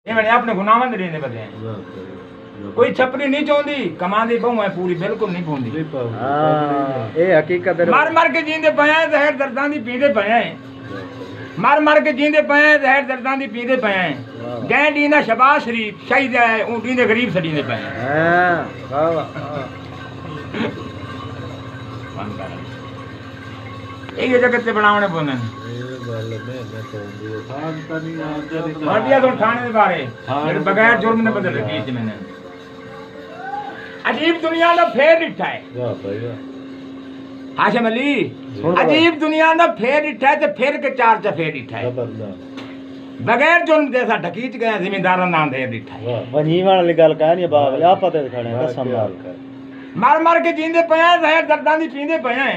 मैंने अपने गुनाहमंद रहने बदे कोई छपरी नहीं चाहती कमांदी बहु है पूरी बिल्कुल नहीं पौंदी ये हकीकत मर मर के जींदे पे हैं जहर दर्दां दी पींदे पे हैं मर मर के जींदे पे हैं जहर दर्दां दी पींदे पे हैं गैं डींदा शबाज शरीफ शहीद है ऊं डींदे गरीब सडींदे पे हैं वाह वाह ये जगत से बनावने पोंदे बढ़िया तो थाने दे बारे मेरे बगैर जुर्म ने बदल रखी थी मैंने अजीब दुनिया दा फेर डिठा है हाशिम अली अजीब दुनिया दा फेर डिठा है ते फिर के चार चफेर डिठा है बगैर जुर्म जैसा ढकीच गया जिम्मेदारां नाम दे डिठा है वही वाली गल कह नहीं बाबा आप पते खड़े हैं संभाल कर मर मर के जींदे पे हैं जहर दर्दां दी पींदे पे हैं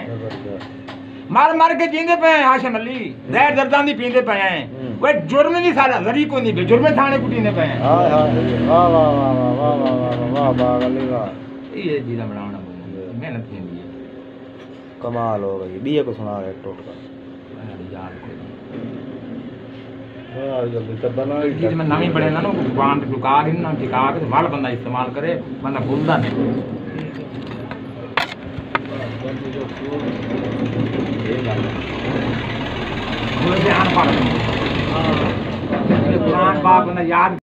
मर मर के जींदे पे हैं हाशिम अली जहर दर्दां दी पींदे पे हैं वे जुर्म नहीं सारा जरी को नहीं बे जुर्म थाने कुटीने पे हैं हां हां वाह वाह वाह वाह वाह वाह वाह अली वाह ये जीरा बनाना मेहनत की है कमाल हो गई बीए को सुना रहे टोटका यार हां जल्दी तो बना चीज में नवी बने ना दुकान पे दुकान ही ना टिका के माल बंदा इस्तेमाल करे बंदा भूलदा नहीं ध्यान पाक कुरान पाक बंदा याद